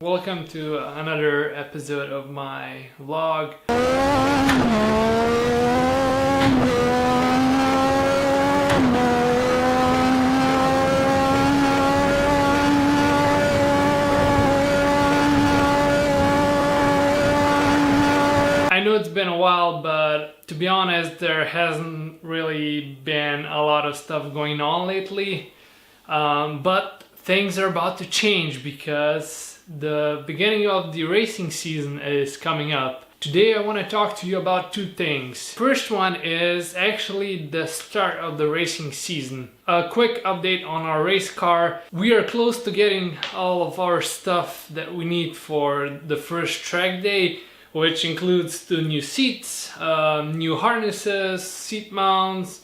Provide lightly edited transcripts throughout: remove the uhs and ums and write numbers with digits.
Welcome to another episode of my vlog. I know it's been a while, but to be honest, there hasn't really been a lot of stuff going on lately. But things are about to change because the beginning of the racing season is coming up. Today I want to talk to you about two things. First one is actually the start of the racing season. A quick update on our race car. We are close to getting all of our stuff that we need for the first track day, which includes the new seats, new harnesses, seat mounts,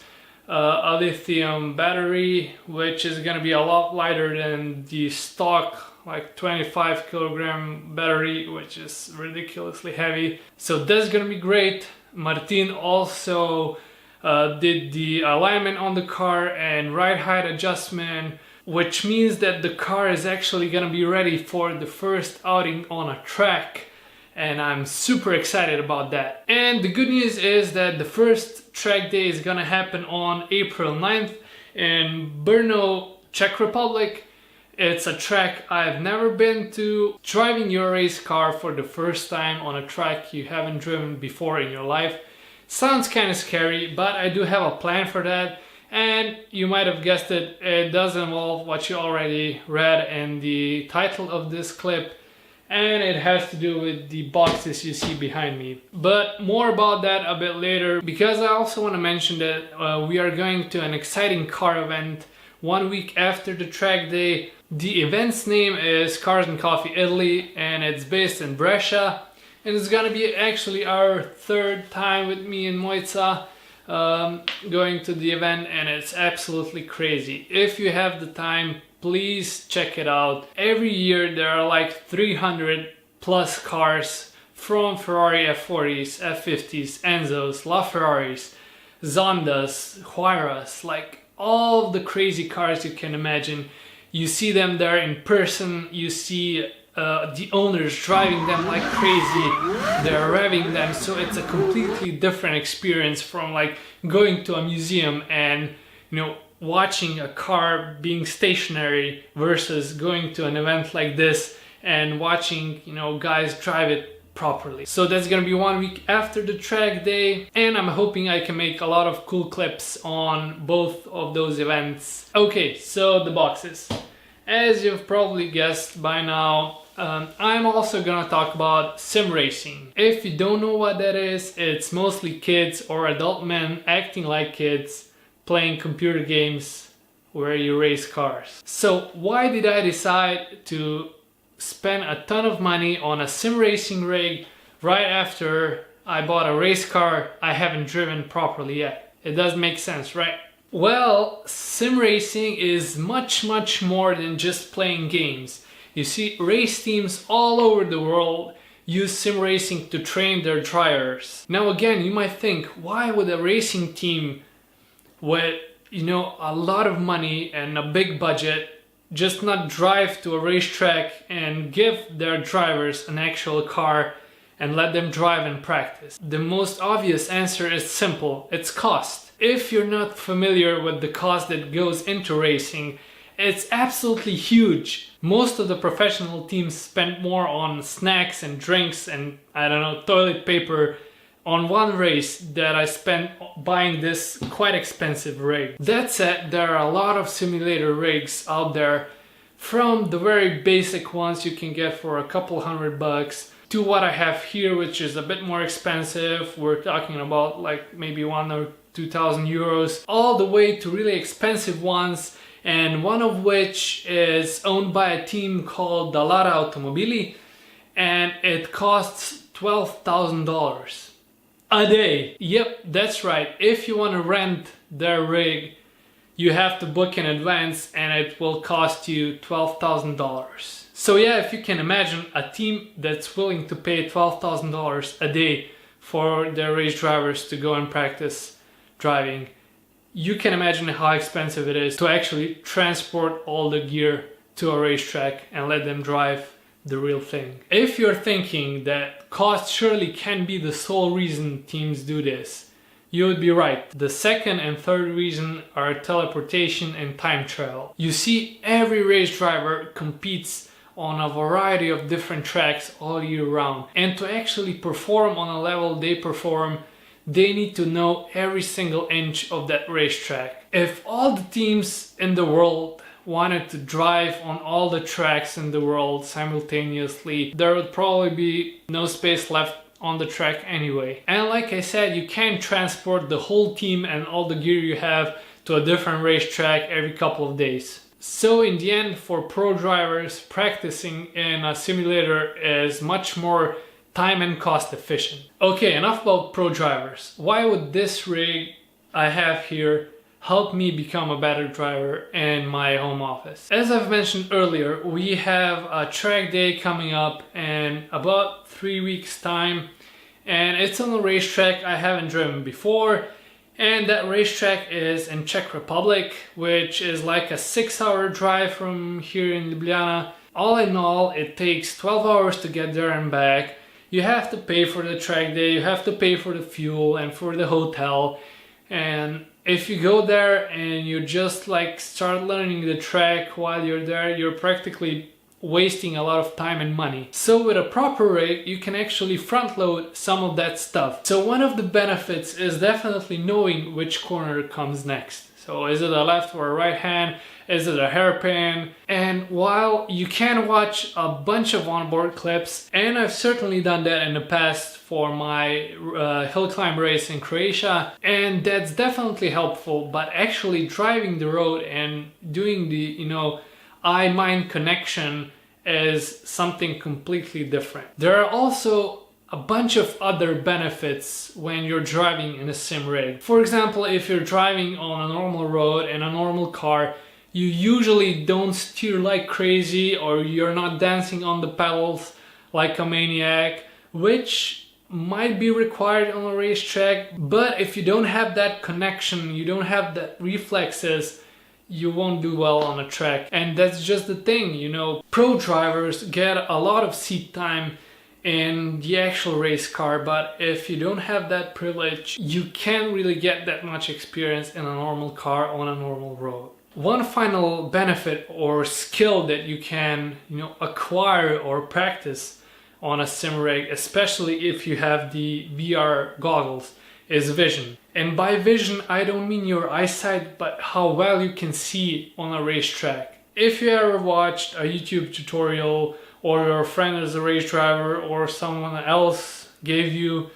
a lithium battery, which is going to be a lot lighter than the stock like 25 kilogram battery, which is ridiculously heavy. So that's gonna be great. Martin also did the alignment on the car and ride height adjustment, which means that the car is actually gonna be ready for the first outing on a track, and I'm super excited about that. And the good news is that the first track day is gonna happen on April 9th in Brno, Czech Republic. It's a track I've never been to. Driving your race car for the first time on a track you haven't driven before in your life sounds kind of scary, but I do have a plan for that. And you might have guessed it, it does involve what you already read in the title of this clip, and it has to do with the boxes you see behind me. But more about that a bit later, because I also want to mention that we are going to an exciting car event 1 week after the track day. The event's name is Cars and Coffee Italy, and it's based in Brescia, and it's gonna be actually our third time with me and Mojca going to the event, and it's absolutely crazy. If you have the time, please check it out. Every year there are like 300 plus cars, from Ferrari F40s, F50s, Enzos, LaFerraris, Zondas, Huayras, like all of the crazy cars you can imagine. You see them there in person, you see the owners driving them like crazy, they're revving them, so it's a completely different experience from like going to a museum and, you know, watching a car being stationary versus going to an event like this and watching, you know, guys drive it properly. So that's gonna be 1 week after the track day, and I'm hoping I can make a lot of cool clips on both of those events. Okay, so the boxes. As you've probably guessed by now, I'm also gonna talk about sim racing. If you don't know what that is, it's mostly kids or adult men acting like kids playing computer games where you race cars. So why did I decide to spend a ton of money on a sim racing rig right after I bought a race car I haven't driven properly yet? It does make sense, right? Well, sim racing is much more than just playing games. You see, race teams all over the world use sim racing to train their drivers. Now again, you might think, why would a racing team with, you know, a lot of money and a big budget just not drive to a racetrack and give their drivers an actual car and let them drive and practice? The most obvious answer is simple: it's cost. If you're not familiar with the cost that goes into racing, it's absolutely huge. Most of the professional teams spend more on snacks and drinks and, I don't know, toilet paper on one race that I spent buying this quite expensive rig. That said, there are a lot of simulator rigs out there, from the very basic ones you can get for a couple $100 to what I have here, which is a bit more expensive. We're talking about like maybe 1,000 or 2,000 euros, all the way to really expensive ones, and one of which is owned by a team called Dallara Automobili, and it costs $12,000 a day. Yep, that's right. If you want to rent their rig, you have to book in advance, and it will cost you $12,000. So yeah, if you can imagine a team that's willing to pay $12,000 a day for their race drivers to go and practice driving, you can imagine how expensive it is to actually transport all the gear to a racetrack and let them drive the real thing. If you're thinking that cost surely can be the sole reason teams do this, you would be right. The second and third reason are teleportation and time trial. You see, every race driver competes on a variety of different tracks all year round, and to actually perform on a level they perform, they need to know every single inch of that racetrack. If all the teams in the world wanted to drive on all the tracks in the world simultaneously, there would probably be no space left on the track anyway. And like I said, you can't transport the whole team and all the gear you have to a different racetrack every couple of days. So in the end, for pro drivers, practicing in a simulator is much more time and cost efficient. Okay, enough about pro drivers. Why would this rig I have here help me become a better driver in my home office? As I've mentioned earlier, we have a track day coming up in about 3 weeks time, and it's on a racetrack I haven't driven before, and that racetrack is in Czech Republic, which is like a 6-hour drive from here in Ljubljana. All in all, it takes 12 hours to get there and back. You have to pay for the track day, you have to pay for the fuel and for the hotel. And if you go there and you just like start learning the track while you're there, you're practically wasting a lot of time and money. So with a proper rig, you can actually front load some of that stuff. So one of the benefits is definitely knowing which corner comes next. So is it a left or a right hand? Is it a hairpin? And while you can watch a bunch of onboard clips, and I've certainly done that in the past for my hill climb race in Croatia, and that's definitely helpful, but actually driving the road and doing the, eye-mind connection is something completely different. There are also a bunch of other benefits when you're driving in a sim rig. For example, if you're driving on a normal road in a normal car, you usually don't steer like crazy, or you're not dancing on the pedals like a maniac, which might be required on a racetrack. But if you don't have that connection, you don't have that reflexes, you won't do well on a track. And that's just the thing, pro drivers get a lot of seat time in the actual race car, but if you don't have that privilege, you can't really get that much experience in a normal car on a normal road. One final benefit or skill that you can, acquire or practice on a sim rig, especially if you have the VR goggles, is vision. And by vision, I don't mean your eyesight, but how well you can see on a racetrack. If you ever watched a YouTube tutorial, or your friend is a race driver, or someone else gave you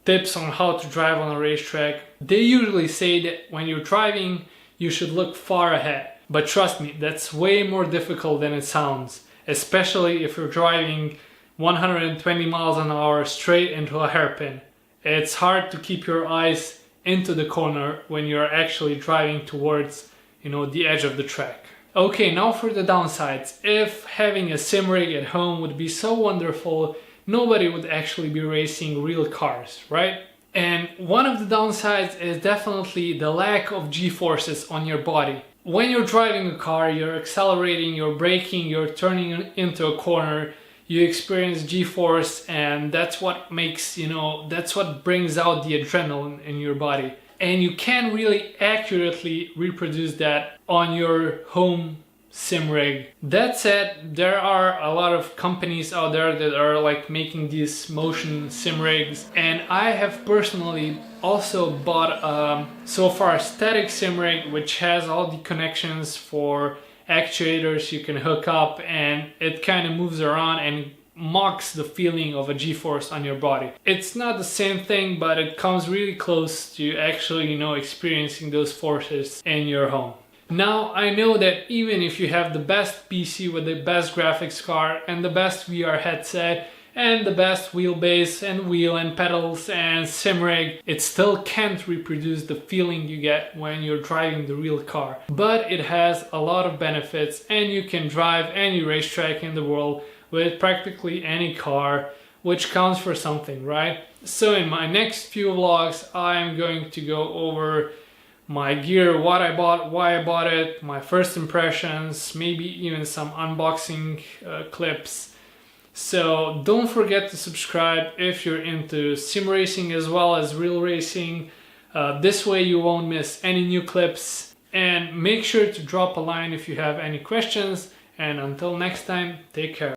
tips on how to drive on a racetrack, they usually say that when you're driving, you should look far ahead. But trust me, that's way more difficult than it sounds, especially if you're driving 120 miles an hour straight into a hairpin. It's hard to keep your eyes into the corner when you're actually driving towards, the edge of the track. Okay, now for the downsides. If having a sim rig at home would be so wonderful, nobody would actually be racing real cars, right? And one of the downsides is definitely the lack of G-forces on your body. When you're driving a car, you're accelerating, you're braking, you're turning into a corner, you experience G-force, and that's what makes, that's what brings out the adrenaline in your body. And you can't really accurately reproduce that on your home sim rig. That said, there are a lot of companies out there that are like making these motion sim rigs, and I have personally also bought a so far static sim rig which has all the connections for actuators you can hook up, and it kind of moves around and mocks the feeling of a G-force on your body. It's not the same thing, but it comes really close to actually, experiencing those forces in your home. Now, I know that even if you have the best PC with the best graphics card and the best VR headset and the best wheelbase and wheel and pedals and sim rig, it still can't reproduce the feeling you get when you're driving the real car. But it has a lot of benefits, and you can drive any racetrack in the world with practically any car, which counts for something, right? So in my next few vlogs, I'm going to go over my gear, what I bought, why I bought it, my first impressions, maybe even some unboxing clips, So don't forget to subscribe if you're into sim racing as well as real racing. This way you won't miss any new clips. And make sure to drop a line if you have any questions. And until next time, take care.